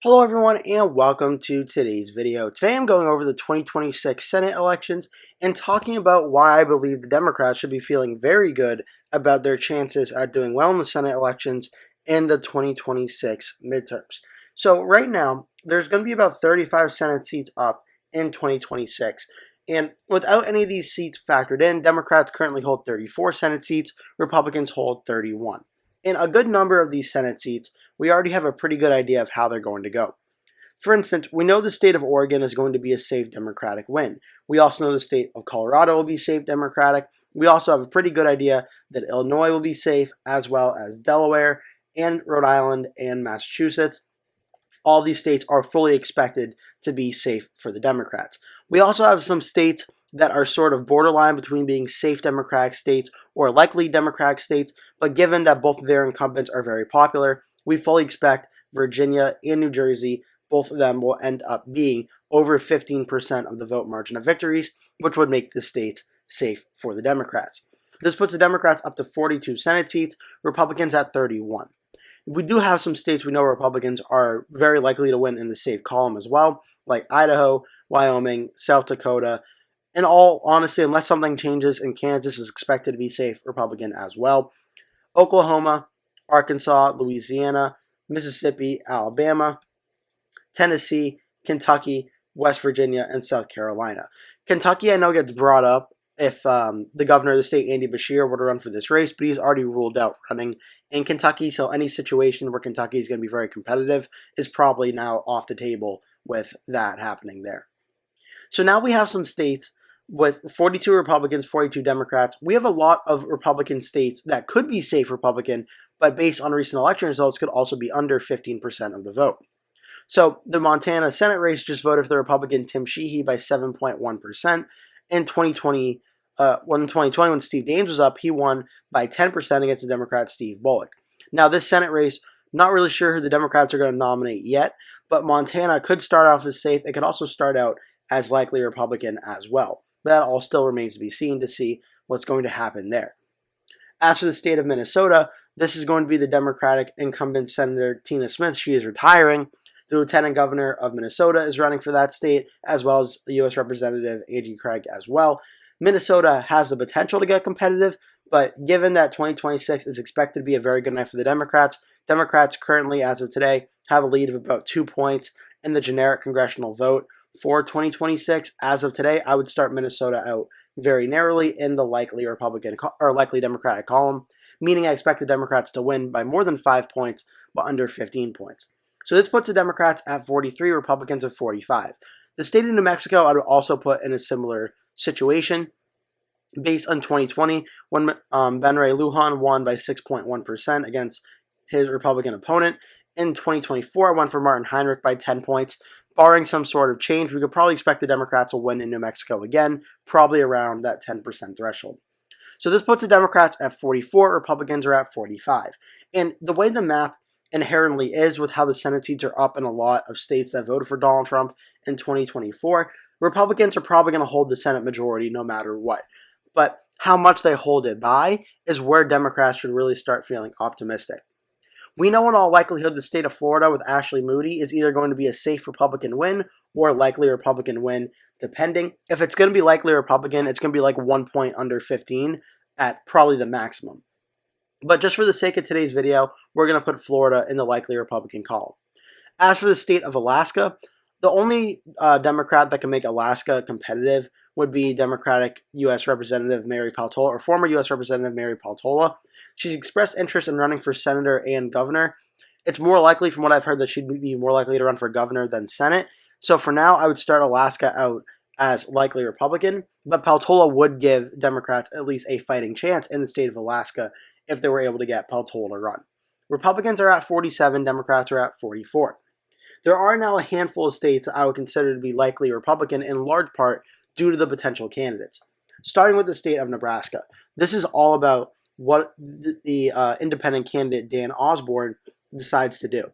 Hello everyone and welcome to today's video. Today I'm going over the 2026 Senate elections and talking about why I believe the Democrats should be feeling very good about their chances at doing well in the Senate elections in the 2026 midterms. So right now, there's going to be about 35 Senate seats up in 2026. And without any of these seats factored in, Democrats currently hold 34 Senate seats, Republicans hold 31. In a good number of these Senate seats, we already have a pretty good idea of how they're going to go. For instance, we know the state of Oregon is going to be a safe Democratic win. We also know the state of Colorado will be safe Democratic. We also have a pretty good idea that Illinois will be safe, as well as Delaware and Rhode Island and Massachusetts. All these states are fully expected to be safe for the Democrats. We also have some states that are sort of borderline between being safe Democratic states or likely Democratic states, but given that both of their incumbents are very popular, we fully expect Virginia and New Jersey, both of them will end up being over 15% of the vote margin of victories, which would make the states safe for the Democrats. This puts the Democrats up to 42 Senate seats, Republicans at 31. We do have some states we know Republicans are very likely to win in the safe column as well, like Idaho, Wyoming, South Dakota. In all honesty, unless something changes and Kansas is expected to be safe Republican as well. Oklahoma, Arkansas, Louisiana, Mississippi, Alabama, Tennessee, Kentucky, West Virginia, and South Carolina. Kentucky, I know, gets brought up if the governor of the state, Andy Beshear, were to run for this race, but he's already ruled out running in Kentucky, so any situation where Kentucky is going to be very competitive is probably now off the table with that happening there. So now we have some states with 42 Republicans, 42 Democrats. We have a lot of Republican states that could be safe Republican, but based on recent election results could also be under 15% of the vote. So the Montana Senate race just voted for the Republican Tim Sheehy by 7.1%. In 2020, when Steve Daines was up, he won by 10% against the Democrat Steve Bullock. Now this Senate race, not really sure who the Democrats are going to nominate yet, but Montana could start off as safe. It could also start out as likely Republican as well. But that all still remains to be seen to see what's going to happen there. As for the state of Minnesota, this is going to be the Democratic incumbent Senator Tina Smith. She is retiring. The Lieutenant Governor of Minnesota is running for that state, as well as the U.S. Representative Angie Craig as well. Minnesota has the potential to get competitive, but given that 2026 is expected to be a very good night for the Democrats, Democrats currently, as of today, have a lead of about 2 points in the generic congressional vote. For 2026, as of today, I would start Minnesota out very narrowly in the likely Republican or likely Democratic column, meaning I expect the Democrats to win by more than 5 points, but under 15 points. So this puts the Democrats at 43, Republicans at 45. The state of New Mexico I would also put in a similar situation based on 2020 when Ben Ray Lujan won by 6.1% against his Republican opponent. In 2024, I went for Martin Heinrich by 10 points. Barring some sort of change, we could probably expect the Democrats will win in New Mexico again, probably around that 10% threshold. So this puts the Democrats at 44, Republicans are at 45. And the way the map inherently is with how the Senate seats are up in a lot of states that voted for Donald Trump in 2024, Republicans are probably going to hold the Senate majority no matter what. But how much they hold it by is where Democrats should really start feeling optimistic. We know in all likelihood the state of Florida with Ashley Moody is either going to be a safe Republican win or a likely Republican win, depending. If it's going to be likely Republican, it's going to be like 1 point under 15 at probably the maximum. But just for the sake of today's video, we're going to put Florida in the likely Republican column. As for the state of Alaska, the only Democrat that can make Alaska competitive would be Democratic U.S. Representative Mary Peltola, or former U.S. Representative Mary Peltola. She's expressed interest in running for senator and governor. It's more likely, from what I've heard, that she'd be more likely to run for governor than Senate. So for now, I would start Alaska out as likely Republican, but Peltola would give Democrats at least a fighting chance in the state of Alaska if they were able to get Peltola to run. Republicans are at 47, Democrats are at 44. There are now a handful of states that I would consider to be likely Republican in large part due to the potential candidates. Starting with the state of Nebraska. This is all about what the independent candidate Dan Osborne decides to do.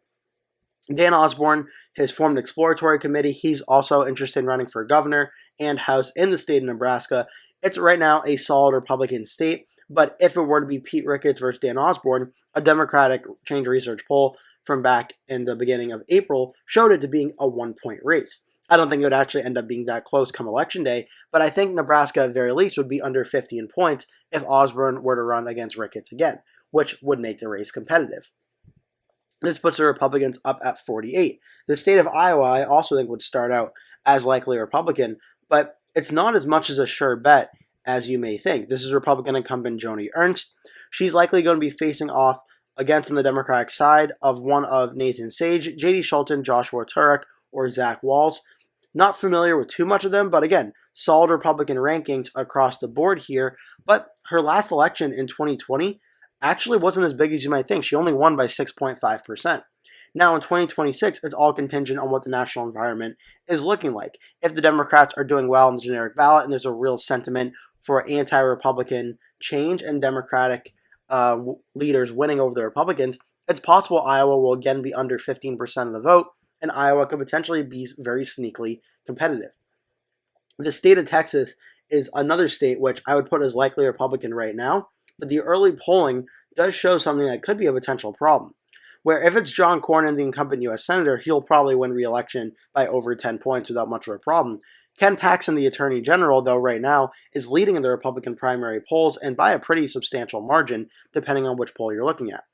Dan Osborne has formed an exploratory committee. He's also interested in running for governor and House in the state of Nebraska. It's right now a solid Republican state, but if it were to be Pete Ricketts versus Dan Osborne, a Democratic Change Research poll from back in the beginning of April showed it to being a 1-point race. I don't think it would actually end up being that close come election day, but I think Nebraska at very least would be under 15 points if Osborne were to run against Ricketts again, which would make the race competitive. This puts the Republicans up at 48. The state of Iowa, I also think, would start out as likely Republican, but it's not as much as a sure bet as you may think. This is Republican incumbent Joni Ernst. She's likely going to be facing off against on the Democratic side of one of Nathan Sage, J.D. Schulten, Joshua Turek, or Zach Walz. Not familiar with too much of them, but again, solid Republican rankings across the board here. But her last election in 2020 actually wasn't as big as you might think. She only won by 6.5%. Now in 2026, it's all contingent on what the national environment is looking like. If the Democrats are doing well in the generic ballot and there's a real sentiment for anti-Republican change and Democratic leaders winning over the Republicans, it's possible Iowa will again be under 15% of the vote, and Iowa could potentially be very sneakily competitive. The state of Texas is another state which I would put as likely Republican right now, but the early polling does show something that could be a potential problem. Where if it's John Cornyn, the incumbent U.S. Senator, he'll probably win re-election by over 10 points without much of a problem. Ken Paxton, the Attorney General, though, right now, is leading in the Republican primary polls and by a pretty substantial margin, depending on which poll you're looking at.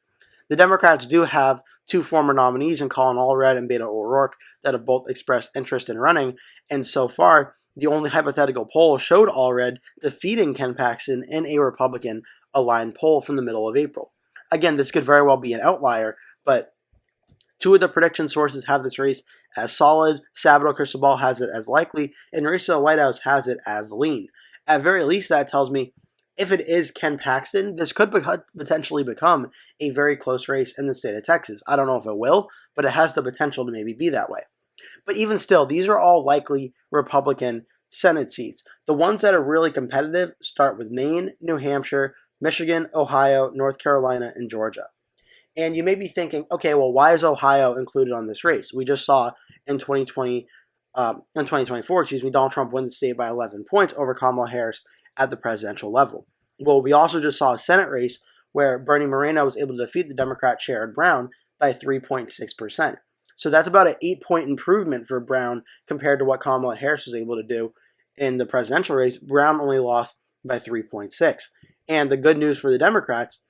The Democrats do have two former nominees in Colin Allred and Beto O'Rourke that have both expressed interest in running, and so far, the only hypothetical poll showed Allred defeating Ken Paxton in a Republican-aligned poll from the middle of April. Again, this could very well be an outlier, but two of the prediction sources have this race as solid. Sabato Cristobal has it as likely, and Risa Whitehouse has it as lean. At very least, that tells me if it is Ken Paxton, this could potentially become a very close race in the state of Texas. I don't know if it will, but it has the potential to maybe be that way. But even still, these are all likely Republican Senate seats. The ones that are really competitive start with Maine, New Hampshire, Michigan, Ohio, North Carolina, and Georgia. And you may be thinking, okay, well, why is Ohio included on this race? We just saw in 2024, Donald Trump win the state by 11 points over Kamala Harris at the presidential level. Well, we also just saw a Senate race where Bernie Moreno was able to defeat the Democrat Sherrod Brown by 3.6%. So that's about an 8-point improvement for Brown compared to what Kamala Harris was able to do in the presidential race. Brown only lost by 3.6. And the good news for the Democrats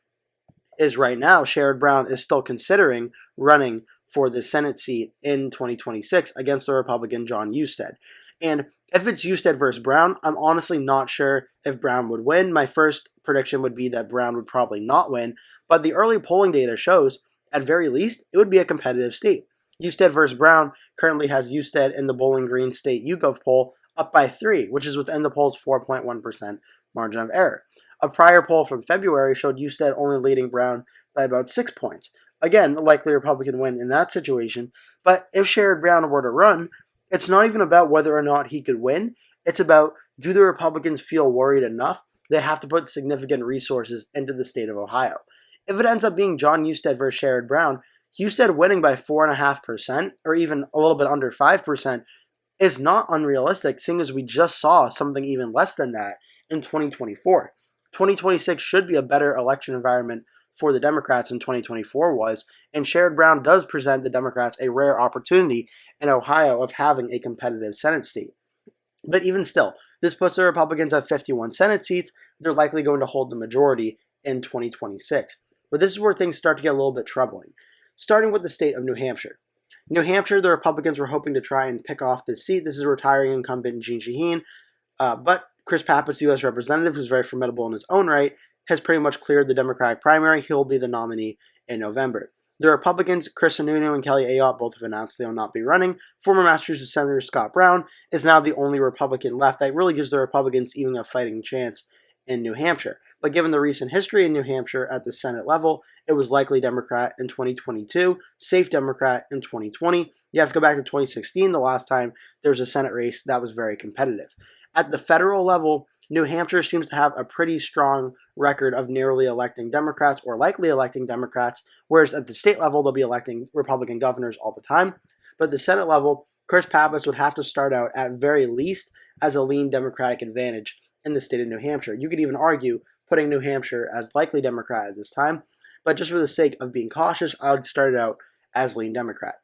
is right now, Sherrod Brown is still considering running for the Senate seat in 2026 against the Republican John Husted. And if it's Husted versus Brown, I'm honestly not sure if Brown would win. My first prediction would be that Brown would probably not win, but the early polling data shows, at very least, it would be a competitive state. Husted versus Brown currently has Husted in the Bowling Green State YouGov poll up by 3, which is within the poll's 4.1% margin of error. A prior poll from February showed Husted only leading Brown by about 6 points. Again, likely Republican win in that situation. But if Sherrod Brown were to run, it's not even about whether or not he could win. It's about, do the Republicans feel worried enough they have to put significant resources into the state of Ohio? If it ends up being John Husted versus Sherrod Brown, Husted winning by 4.5% or even a little bit under 5% is not unrealistic, seeing as we just saw something even less than that in 2024. 2026 should be a better election environment for the Democrats than 2024 was, and Sherrod Brown does present the Democrats a rare opportunity in Ohio of having a competitive Senate seat. But even still, this puts the Republicans at 51 Senate seats. They're likely going to hold the majority in 2026. But this is where things start to get a little bit troubling. Starting with the state of New Hampshire. New Hampshire, the Republicans were hoping to try and pick off this seat. This is retiring incumbent Jeanne Shaheen, but Chris Pappas, the U.S. representative, who's very formidable in his own right, has pretty much cleared the Democratic primary. He'll be the nominee in November. The Republicans, Chris Sununu and Kelly Ayotte, both have announced they will not be running. Former Massachusetts Senator Scott Brown is now the only Republican left. That really gives the Republicans even a fighting chance in New Hampshire. But given the recent history in New Hampshire at the Senate level, it was likely Democrat in 2022, safe Democrat in 2020. You have to go back to 2016, the last time there was a Senate race that was very competitive. At the federal level, New Hampshire seems to have a pretty strong record of nearly electing Democrats or likely electing Democrats, whereas at the state level, they'll be electing Republican governors all the time. But at the Senate level, Chris Pappas would have to start out at very least as a lean Democratic advantage in the state of New Hampshire. You could even argue putting New Hampshire as likely Democrat at this time, but just for the sake of being cautious, I would start it out as lean Democrat.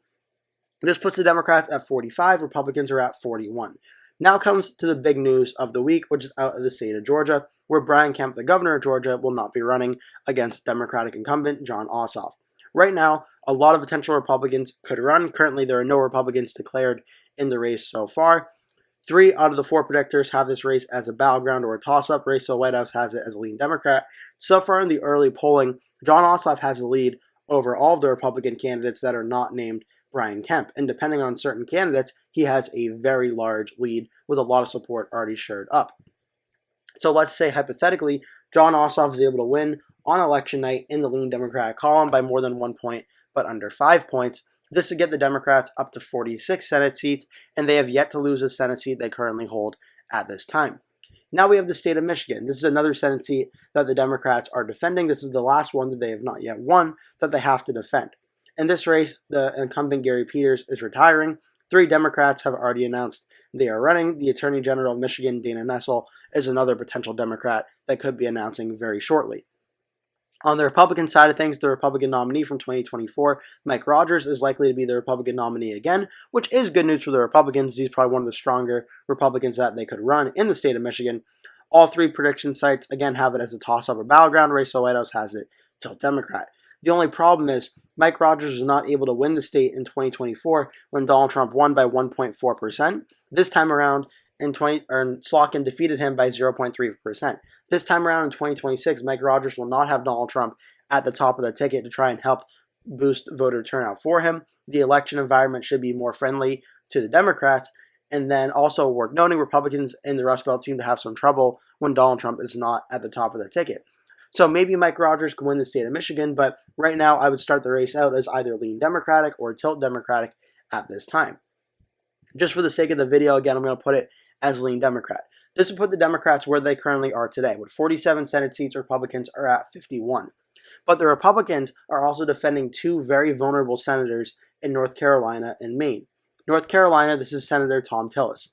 This puts the Democrats at 45, Republicans are at 41. Now comes to the big news of the week, which is out of the state of Georgia, where Brian Kemp, the governor of Georgia, will not be running against Democratic incumbent Jon Ossoff. Right now, a lot of potential Republicans could run. Currently, there are no Republicans declared in the race so far. 3 out of the 4 predictors have this race as a battleground or a toss-up race, so the White House has it as a lean Democrat. So far in the early polling, Jon Ossoff has the lead over all of the Republican candidates that are not named Brian Kemp. And depending on certain candidates, he has a very large lead with a lot of support already shored up. So let's say, hypothetically, Jon Ossoff is able to win on election night in the lean Democratic column by more than 1 point, but under 5 points. This would get the Democrats up to 46 Senate seats, and they have yet to lose a Senate seat they currently hold at this time. Now we have the state of Michigan. This is another Senate seat that the Democrats are defending. This is the last one that they have not yet won that they have to defend. In this race, the incumbent Gary Peters is retiring. 3 Democrats have already announced they are running. The Attorney General of Michigan, Dana Nessel, is another potential Democrat that could be announcing very shortly. On the Republican side of things, the Republican nominee from 2024, Mike Rogers, is likely to be the Republican nominee again, which is good news for the Republicans. He's probably one of the stronger Republicans that they could run in the state of Michigan. All 3 prediction sites, again, have it as a toss-up or battleground race, so White House has it tilt Democrat. The only problem is Mike Rogers was not able to win the state in 2024 when Donald Trump won by 1.4%. This time around, Slotkin defeated him by 0.3%. This time around in 2026, Mike Rogers will not have Donald Trump at the top of the ticket to try and help boost voter turnout for him. The election environment should be more friendly to the Democrats. And then also worth noting, Republicans in the Rust Belt seem to have some trouble when Donald Trump is not at the top of the ticket. So maybe Mike Rogers can win the state of Michigan, but right now I would start the race out as either lean Democratic or tilt Democratic at this time. Just for the sake of the video, again, I'm going to put it as lean Democrat. This would put the Democrats where they currently are today. With 47 Senate seats, Republicans are at 51. But the Republicans are also defending 2 very vulnerable senators in North Carolina and Maine. North Carolina, this is Senator Thom Tillis.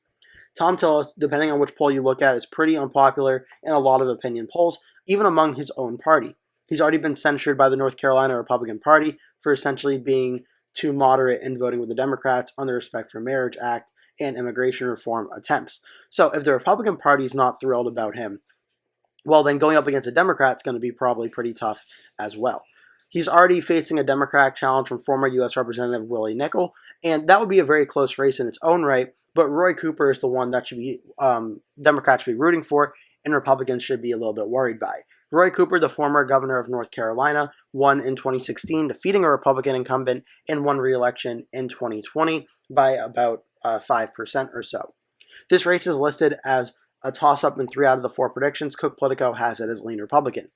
Thom Tillis, depending on which poll you look at, is pretty unpopular in a lot of opinion polls, even among his own party. He's already been censured by the North Carolina Republican Party for essentially being too moderate in voting with the Democrats on the Respect for Marriage Act and immigration reform attempts. So if the Republican Party is not thrilled about him, well, then going up against a Democrat is going to be probably pretty tough as well. He's already facing a Democratic challenge from former U.S. Representative Willie Nickel, and that would be a very close race in its own right, but Roy Cooper is the one that should be Democrats should be rooting for, and Republicans should be a little bit worried by. Roy Cooper, the former governor of North Carolina, won in 2016, defeating a Republican incumbent and won re-election in 2020 by about 5% or so. This race is listed as a toss-up in 3 out of the 4 predictions. Cook Politico has it as lean Republican.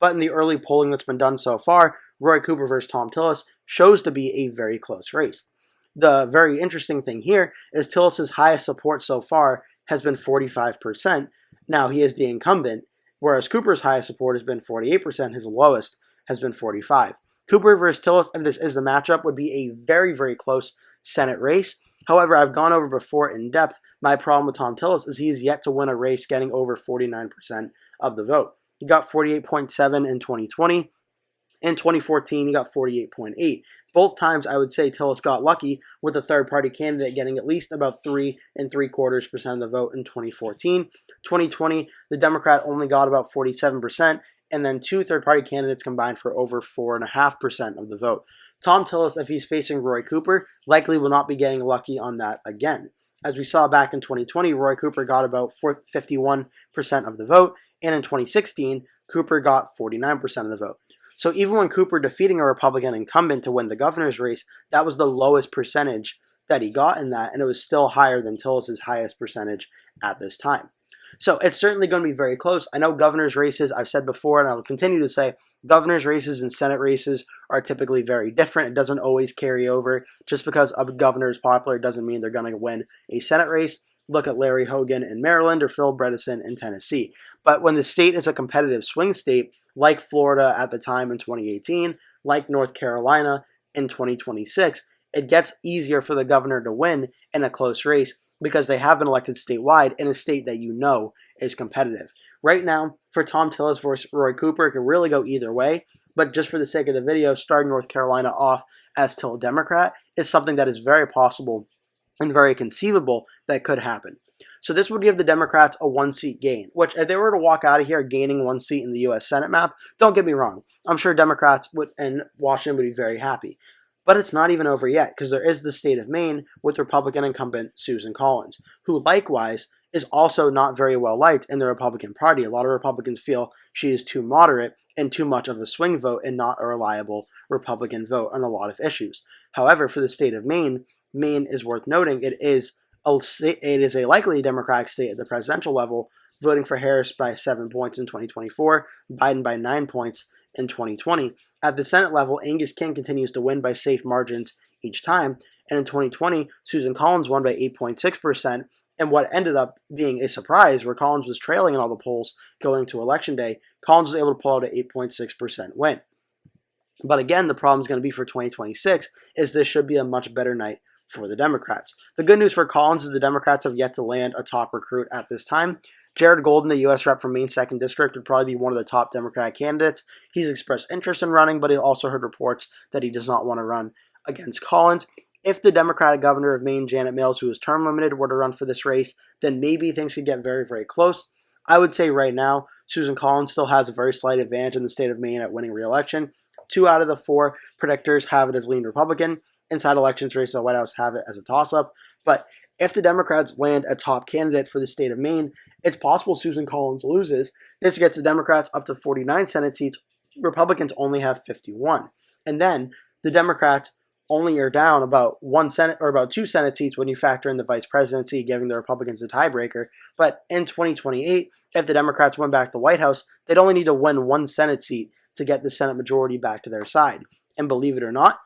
But in the early polling that's been done so far, Roy Cooper versus Thom Tillis shows to be a very close race. The very interesting thing here is Tillis' highest support so far has been 45%. Now, he is the incumbent, whereas Cooper's highest support has been 48%. His lowest has been 45%. Cooper versus Tillis, if this is the matchup, would be a very, very close Senate race. However, I've gone over before in depth, my problem with Thom Tillis is he is yet to win a race getting over 49% of the vote. He got 48.7 in 2020. In 2014, he got 48.8. Both times, I would say Tillis got lucky with a third-party candidate getting at least about 3 3/4% of the vote in 2014. 2020, the Democrat only got about 47%, and then 2 third-party candidates combined for over 4.5% of the vote. Thom Tillis, if he's facing Roy Cooper, likely will not be getting lucky on that again. As we saw back in 2020, Roy Cooper got about 51% of the vote, and in 2016, Cooper got 49% of the vote. So even when Cooper defeating a Republican incumbent to win the governor's race, that was the lowest percentage that he got in that, and it was still higher than Tillis' highest percentage at this time. So it's certainly going to be very close. I know governor's races, I've said before, and I will continue to say, governor's races and Senate races are typically very different. It doesn't always carry over. Just because a governor is popular doesn't mean they're going to win a Senate race. Look at Larry Hogan in Maryland or Phil Bredesen in Tennessee. But when the state is a competitive swing state, like Florida at the time in 2018, like North Carolina in 2026, it gets easier for the governor to win in a close race because they have been elected statewide in a state that you know is competitive. Right now, for Thom Tillis versus Roy Cooper, it can really go either way, but just for the sake of the video, starting North Carolina off as still a Democrat is something that is very possible and very conceivable that could happen. So this would give the Democrats a 1-seat gain, which if they were to walk out of here gaining 1 seat in the U.S. Senate map, don't get me wrong, I'm sure Democrats in Washington would be very happy. But it's not even over yet, because there is the state of Maine with Republican incumbent Susan Collins, who likewise is also not very well liked in the Republican Party. A lot of Republicans feel she is too moderate and too much of a swing vote and not a reliable Republican vote on a lot of issues. However, for the state of Maine, Maine is worth noting it is a likely Democratic state at the presidential level, voting for Harris by 7 points in 2024, Biden by 9 points in 2020. At the Senate level, Angus King continues to win by safe margins each time, and in 2020, Susan Collins won by 8.6%, and what ended up being a surprise, where Collins was trailing in all the polls going to Election Day, Collins was able to pull out an 8.6% win. But again, the problem is going to be for 2026 is this should be a much better night for the Democrats. The good news for Collins is the Democrats have yet to land a top recruit at this time. Jared Golden, the U.S. rep from Maine's 2nd District, would probably be one of the top Democratic candidates. He's expressed interest in running, but he also heard reports that he does not want to run against Collins. If the Democratic governor of Maine, Janet Mills, who is term limited, were to run for this race, then maybe things could get very, very close. I would say right now, Susan Collins still has a very slight advantage in the state of Maine at winning re-election. 2 out of the 4 predictors have it as lean Republican. Inside elections race, the White House have it as a toss-up. But if the Democrats land a top candidate for the state of Maine, it's possible Susan Collins loses. This gets the Democrats up to 49 Senate seats. Republicans only have 51. And then the Democrats only are down about 2 Senate seats when you factor in the vice presidency, giving the Republicans a tiebreaker. But in 2028, if the Democrats win back the White House, they'd only need to win 1 Senate seat to get the Senate majority back to their side. And believe it or not,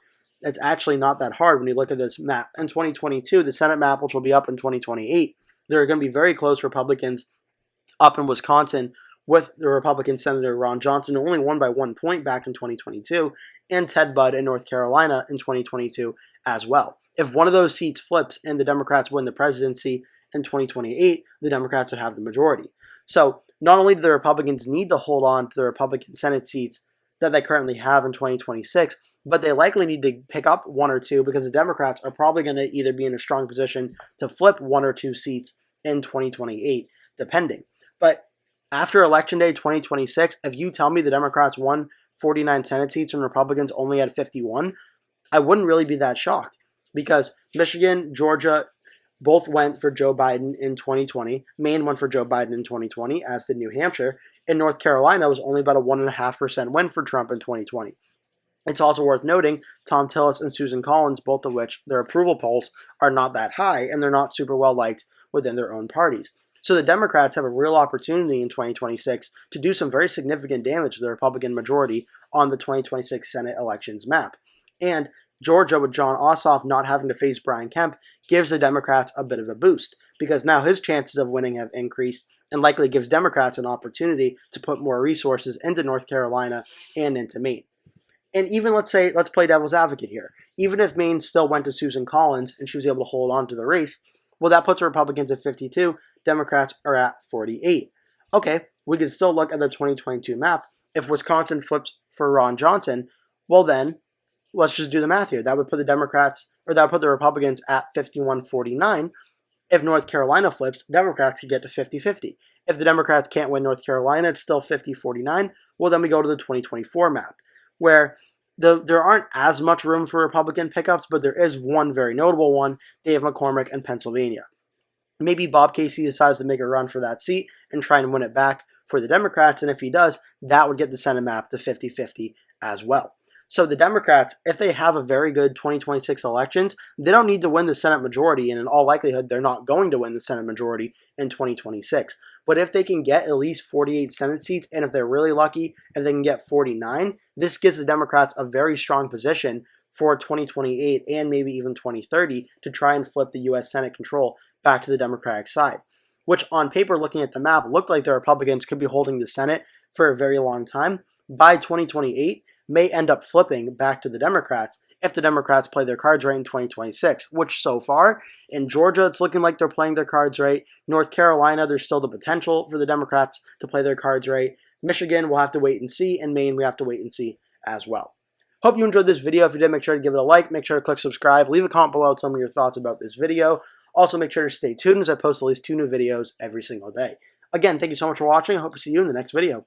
it's actually not that hard when you look at this map. In 2022, the Senate map, which will be up in 2028, there are going to be very close Republicans up in Wisconsin with the Republican Senator Ron Johnson, who only won by 1 point back in 2022, and Ted Budd in North Carolina in 2022 as well. If one of those seats flips and the Democrats win the presidency in 2028, the Democrats would have the majority. So not only do the Republicans need to hold on to the Republican Senate seats that they currently have in 2026, but they likely need to pick up 1 or 2 because the Democrats are probably going to either be in a strong position to flip 1 or 2 seats in 2028, depending. But after Election Day 2026, if you tell me the Democrats won 49 Senate seats and Republicans only had 51, I wouldn't really be that shocked because Michigan, Georgia, both went for Joe Biden in 2020. Maine went for Joe Biden in 2020, as did New Hampshire. And North Carolina was only about a 1.5% win for Trump in 2020. It's also worth noting Tom Tillis and Susan Collins, both of which their approval polls are not that high, and they're not super well liked within their own parties. So the Democrats have a real opportunity in 2026 to do some very significant damage to the Republican majority on the 2026 Senate elections map. And Georgia, with John Ossoff not having to face Brian Kemp, gives the Democrats a bit of a boost because now his chances of winning have increased and likely gives Democrats an opportunity to put more resources into North Carolina and into Maine. And even let's play devil's advocate here. Even if Maine still went to Susan Collins and she was able to hold on to the race, well, that puts the Republicans at 52, Democrats are at 48. Okay, we can still look at the 2022 map. If Wisconsin flips for Ron Johnson, well then, let's just do the math here. That would put the Republicans at 51-49. If North Carolina flips, Democrats could get to 50-50. If the Democrats can't win North Carolina, it's still 50-49. Well, then we go to the 2024 map, where there aren't as much room for Republican pickups, but there is one very notable one, Dave McCormick in Pennsylvania. Maybe Bob Casey decides to make a run for that seat and try and win it back for the Democrats, and if he does, that would get the Senate map to 50-50 as well. So the Democrats, if they have a very good 2026 elections, they don't need to win the Senate majority, and in all likelihood, they're not going to win the Senate majority in 2026. But if they can get at least 48 Senate seats, and if they're really lucky, and they can get 49, this gives the Democrats a very strong position for 2028 and maybe even 2030 to try and flip the U.S. Senate control back to the Democratic side, which on paper, looking at the map, looked like the Republicans could be holding the Senate for a very long time. By 2028, may end up flipping back to the Democrats if the Democrats play their cards right in 2026, which so far, in Georgia, it's looking like they're playing their cards right. North Carolina, there's still the potential for the Democrats to play their cards right. Michigan, we'll have to wait and see, and Maine, we have to wait and see as well. Hope you enjoyed this video. If you did, make sure to give it a like, make sure to click subscribe, leave a comment below with some of your thoughts about this video. Also, make sure to stay tuned as I post at least 2 new videos every single day. Again, thank you so much for watching. I hope to see you in the next video.